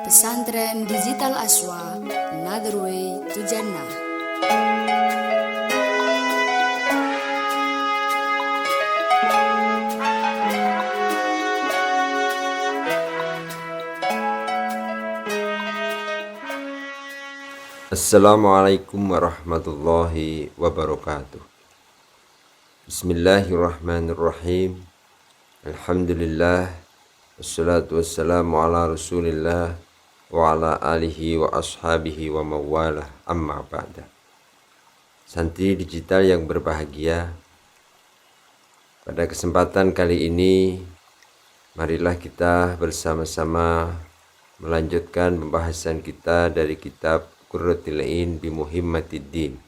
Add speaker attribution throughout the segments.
Speaker 1: Pesantren Digital Aswa, Another Way to Jannah.
Speaker 2: Assalamualaikum warahmatullahi wabarakatuh. Bismillahirrahmanirrahim. Alhamdulillah. Wassalatu wassalamu ala rasulillah wa ala alihi wa ashabihi wa mawalah, amma ba'da. Santri digital yang berbahagia, pada kesempatan kali ini marilah kita bersama-sama melanjutkan pembahasan kita dari kitab Qurratul Ain bi Muhimmatiddin.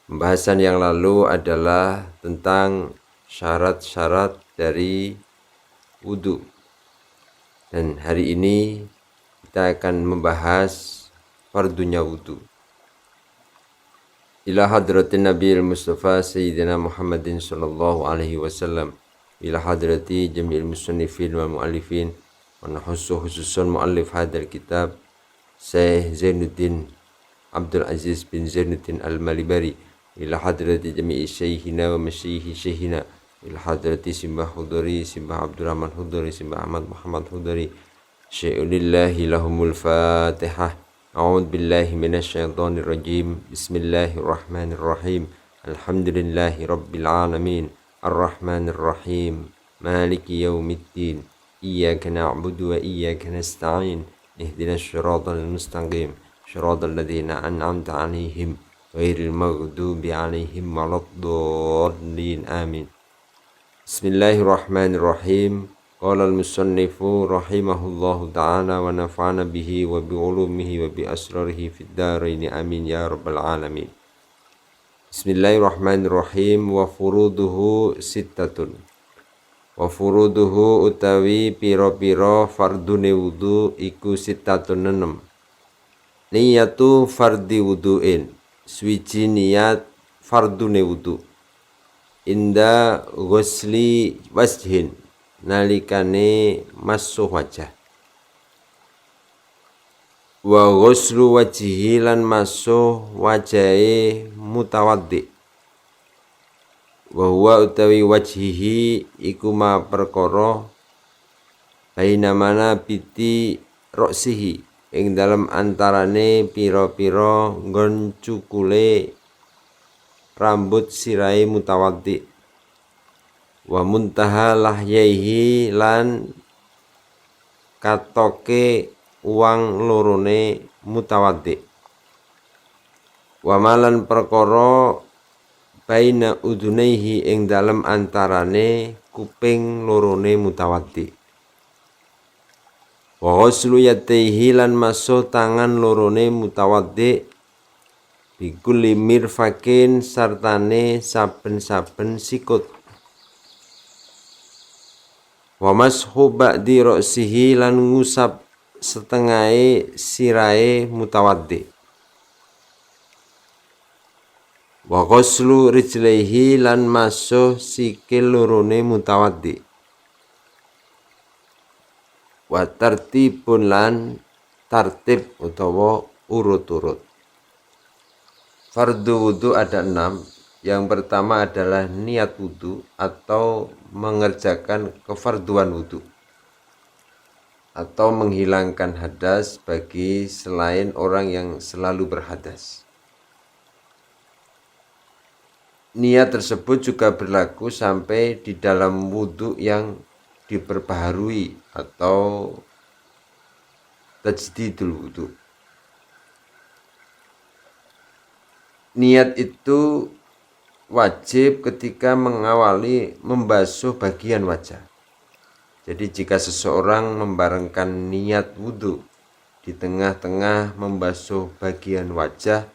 Speaker 2: Pembahasan yang lalu adalah tentang syarat-syarat dari wudu. Dan hari ini kita akan membahas fardunya wudu. Ila hadratin Nabi al-Mustafa Sayyidina Muhammadin sallallahu alaihi wasallam, ila hadrati jami'il musannifin wal muallifin, wa nahussu khususan muallif hadal kitab Syekh Zainuddin Abdul Aziz bin Zainuddin Al-Malibari, ila hadrati jami'i syekhina wa masyayikhi syekhina, ila hadrati Simbah Hudari, Simbah Abdurrahman Hudari, Simbah Ahmad Muhammad Hudari. Syai'ulillahi lahumul fatihah. A'udzu billahi minasyaitonir rajim. Bismillahirrahmanirrahim. Alhamdulillahi rabbil alamin. Arrahmanir rahim. Maliki yaumiddin. Iyyaka na'budu wa iyyaka nasta'in. Ihdinas siratal mustaqim. Siratal ladzina an'amta 'alaihim ghairil maghdubi 'alaihim waladdallin. Amin. Bismillahirrahmanirrahim. Qala al-musannifu rahimahullahu ta'ala wa nafa'ana bihi wa bi ulumihi wa bi asrarihi fid dharain. Amin ya rabbal alamin. Bismillahirrahmanirrahim. Wa furuduhu sittatun. Wa furuduhu utawi piro-piro fardune wudu iku sittatun 6. Niyatu fardi wudu'in, swiji niat fardune wudu. Inda ghusli wajhin, nalikane masuh wajah. Wa ghuslu wajhi lan masuh wajahe mutawaddi. Wa huwa utawi wajhihi iku ma perkara baina mana biti roksihi, ing dalem antarane pira-pira nggon cukule rambut sirai mutawaddi. Wa muntaha lahyaihi lan katoke uang lorone mutawaddi. Wa malan perkara baina udunaihi ing dalem antarane kuping lorone mutawaddi. Wa ghuslu yadaihi lan masuh tangan lorone mutawaddi bikulli mirfakin sartane saben-saben sikut. Wa mashu ba'di ra'sihi lan ngusap setengahe sirahe mutawaddi. Wa ghuslu rijlaihi lan masuh sikil lorone mutawaddi. Wa tartibun lan tartib utawa urut-urut. Fardu wudu ada 6. Yang pertama adalah niat wudu atau mengerjakan kefarduan wudu atau menghilangkan hadas bagi selain orang yang selalu berhadas. Niat tersebut juga berlaku sampai di dalam wudu yang diperbaharui atau tajdidul wudu. Niat itu wajib ketika mengawali membasuh bagian wajah. Jadi jika seseorang membarengkan niat wudu di tengah-tengah membasuh bagian wajah,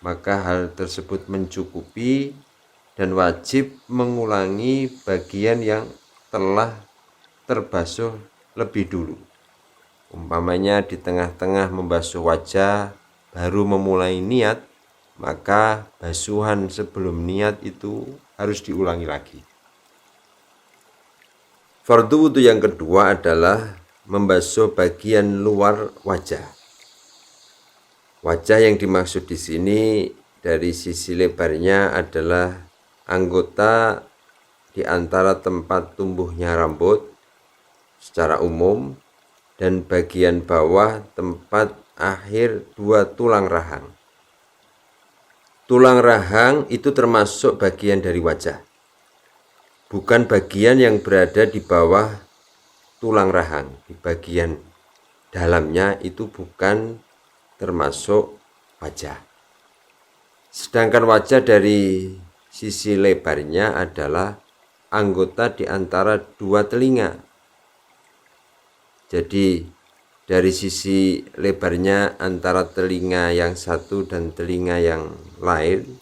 Speaker 2: maka hal tersebut mencukupi dan wajib mengulangi bagian yang telah terbasuh lebih dulu. Umpamanya di tengah-tengah membasuh wajah baru memulai niat, maka basuhan sebelum niat itu harus diulangi lagi. Fardu wudu yang kedua adalah membasuh bagian luar wajah. Wajah yang dimaksud di sini dari sisi lebarnya adalah anggota di antara tempat tumbuhnya rambut secara umum dan bagian bawah tempat akhir dua tulang rahang. Tulang rahang itu termasuk bagian dari wajah, bukan bagian yang berada di bawah tulang rahang. Di bagian dalamnya itu bukan termasuk wajah. Sedangkan wajah dari sisi lebarnya adalah anggota di antara dua telinga. Jadi dari sisi lebarnya antara telinga yang satu dan telinga yang lain,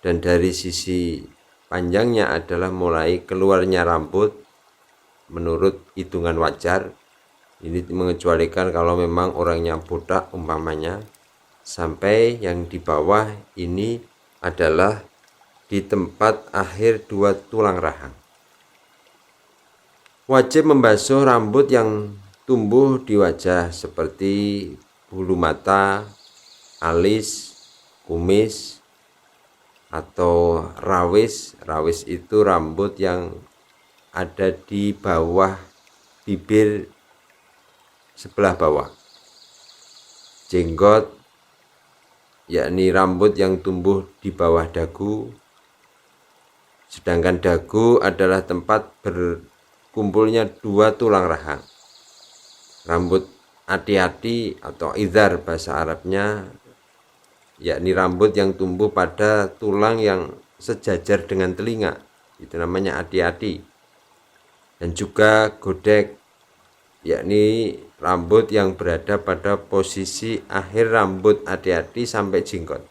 Speaker 2: dan dari sisi panjangnya adalah mulai keluarnya rambut menurut hitungan wajar. Ini mengecualikan kalau memang orangnya botak umpamanya, sampai yang di bawah ini adalah di tempat akhir dua tulang rahang. Wajib membasuh rambut yang tumbuh di wajah seperti bulu mata, alis, kumis, atau rawis. Rawis itu rambut yang ada di bawah bibir sebelah bawah. Jenggot, yakni rambut yang tumbuh di bawah dagu. Sedangkan dagu adalah tempat berkumpulnya dua tulang rahang. Rambut ati-ati atau izar bahasa Arabnya, yakni rambut yang tumbuh pada tulang yang sejajar dengan telinga, itu namanya ati-ati. Dan juga godek, yakni rambut yang berada pada posisi akhir rambut ati-ati sampai jenggot.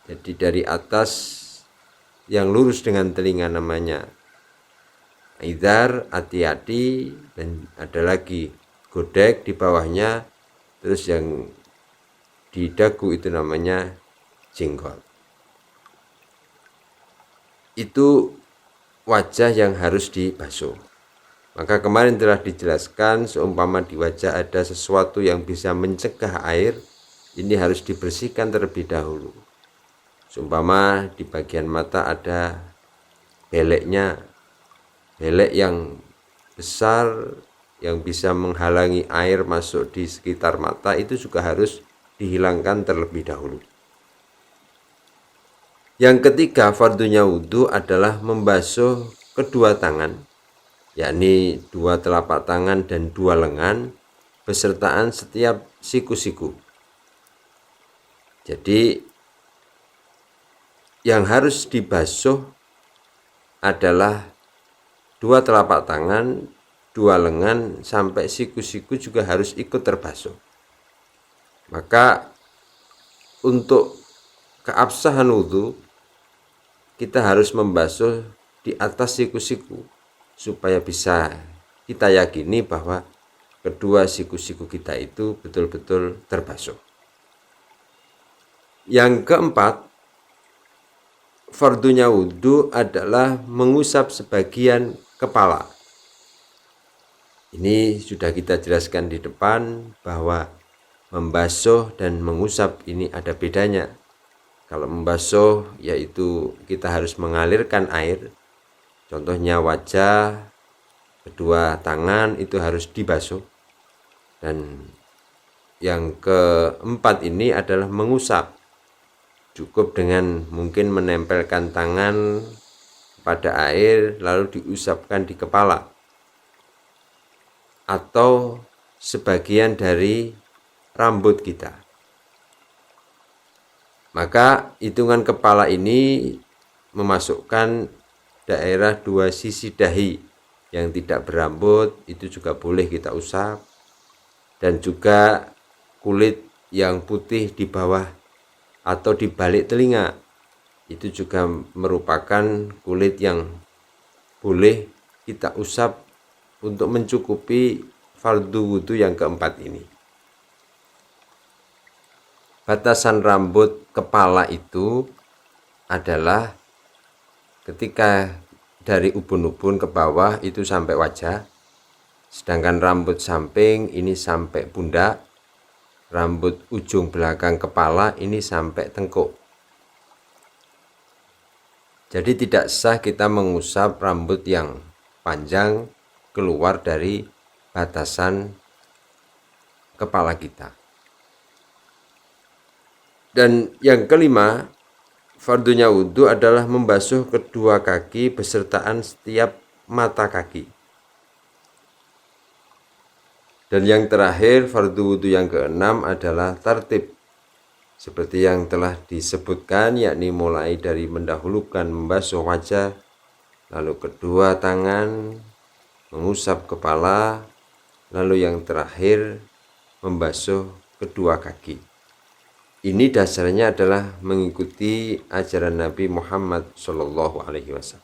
Speaker 2: Jadi dari atas yang lurus dengan telinga namanya izar, ati-ati, dan ada lagi godek di bawahnya, terus yang di dagu itu namanya jenggot. Itu wajah yang harus dibasuh. Maka kemarin telah dijelaskan, seumpama di wajah ada sesuatu yang bisa mencegah air, ini harus dibersihkan terlebih dahulu. Seumpama di bagian mata ada beleknya, belek yang besar yang bisa menghalangi air masuk di sekitar mata, itu juga harus dihilangkan terlebih dahulu. Yang ketiga, fardunya wudhu adalah membasuh kedua tangan, yakni dua telapak tangan dan dua lengan besertaan setiap siku-siku. Jadi yang harus dibasuh adalah dua telapak tangan, dua lengan, sampai siku-siku juga harus ikut terbasuh. Maka untuk keabsahan wudhu, kita harus membasuh di atas siku-siku, supaya bisa kita yakini bahwa kedua siku-siku kita itu betul-betul terbasuh. Yang keempat, fardunya wudhu adalah mengusap sebagian kepala. Ini sudah kita jelaskan di depan bahwa membasuh dan mengusap ini ada bedanya. Kalau membasuh yaitu kita harus mengalirkan air. Contohnya wajah, kedua tangan itu harus dibasuh. Dan yang keempat ini adalah mengusap. Cukup dengan mungkin menempelkan tangan pada air lalu diusapkan di kepala, atau sebagian dari rambut kita. Maka hitungan kepala ini memasukkan daerah dua sisi dahi yang tidak berambut, itu juga boleh kita usap, dan juga kulit yang putih di bawah atau di balik telinga, itu juga merupakan kulit yang boleh kita usap untuk mencukupi fardu wudhu yang keempat ini. Batasan rambut kepala itu adalah ketika dari ubun-ubun ke bawah itu sampai wajah, Sedangkan rambut samping ini sampai pundak, rambut ujung belakang kepala ini sampai tengkuk. Jadi tidak sah kita mengusap rambut yang panjang keluar dari batasan kepala kita. Dan yang kelima, fardunya wudhu adalah membasuh kedua kaki besertaan setiap mata kaki. Dan yang terakhir, fardu wudhu yang keenam adalah tartib. Seperti yang telah disebutkan, yakni mulai dari mendahulukan membasuh wajah, lalu kedua tangan, mengusap kepala, lalu yang terakhir membasuh kedua kaki. Ini dasarnya adalah mengikuti ajaran Nabi Muhammad SAW.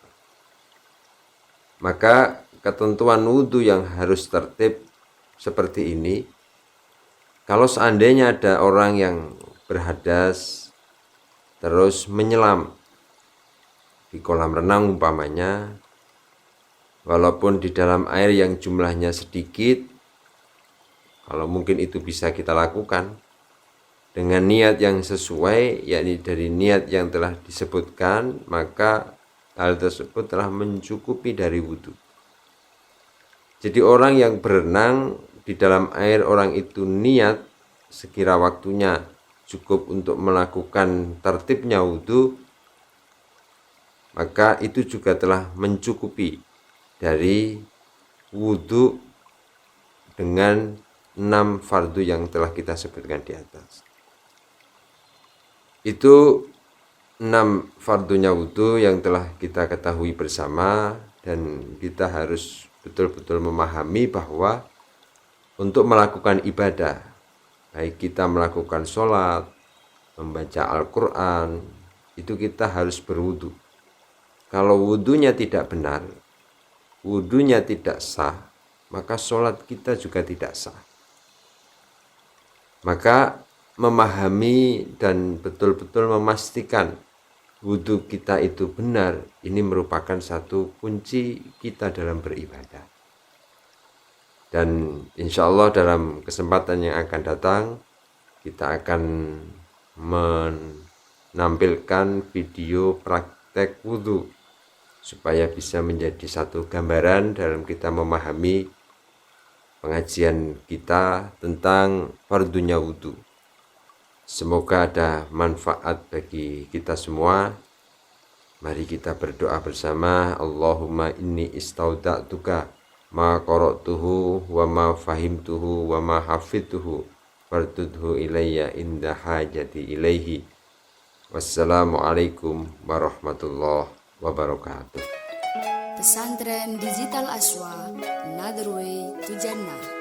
Speaker 2: Maka ketentuan wudhu yang harus tertib seperti ini, kalau seandainya ada orang yang berhadas terus menyelam di kolam renang umpamanya, walaupun di dalam air yang jumlahnya sedikit, kalau mungkin itu bisa kita lakukan dengan niat yang sesuai, yakni dari niat yang telah disebutkan, maka hal tersebut telah mencukupi dari wudhu. Jadi orang yang berenang di dalam air, orang itu niat sekira waktunya cukup untuk melakukan tertibnya wudhu, maka itu juga telah mencukupi dari wudhu dengan 6 fardu yang telah kita sebutkan di atas. Itu 6 fardunya wudhu yang telah kita ketahui bersama, dan kita harus betul-betul memahami bahwa untuk melakukan ibadah, baik kita melakukan sholat, membaca Al-Quran, itu kita harus berwudhu. Kalau wudhunya tidak benar, wudhunya tidak sah, maka sholat kita juga tidak sah. Maka memahami dan betul-betul memastikan wudhu kita itu benar, ini merupakan satu kunci kita dalam beribadah. Dan insya Allah dalam kesempatan yang akan datang, kita akan menampilkan video praktek wudhu supaya bisa menjadi satu gambaran dalam kita memahami pengajian kita tentang fardunya wudhu. Semoga ada manfaat bagi kita semua. Mari kita berdoa bersama. Allahumma inni istauda'tuka ma qara'tuhu wa ma fahimtuhu wa ma hafidtuhu fardudhu ilayya inda hajati ilaihi. Wassalamualaikum warahmatullahi wabarakatuh.
Speaker 1: Pesantren Digital Aswa, Another Way to Jannah.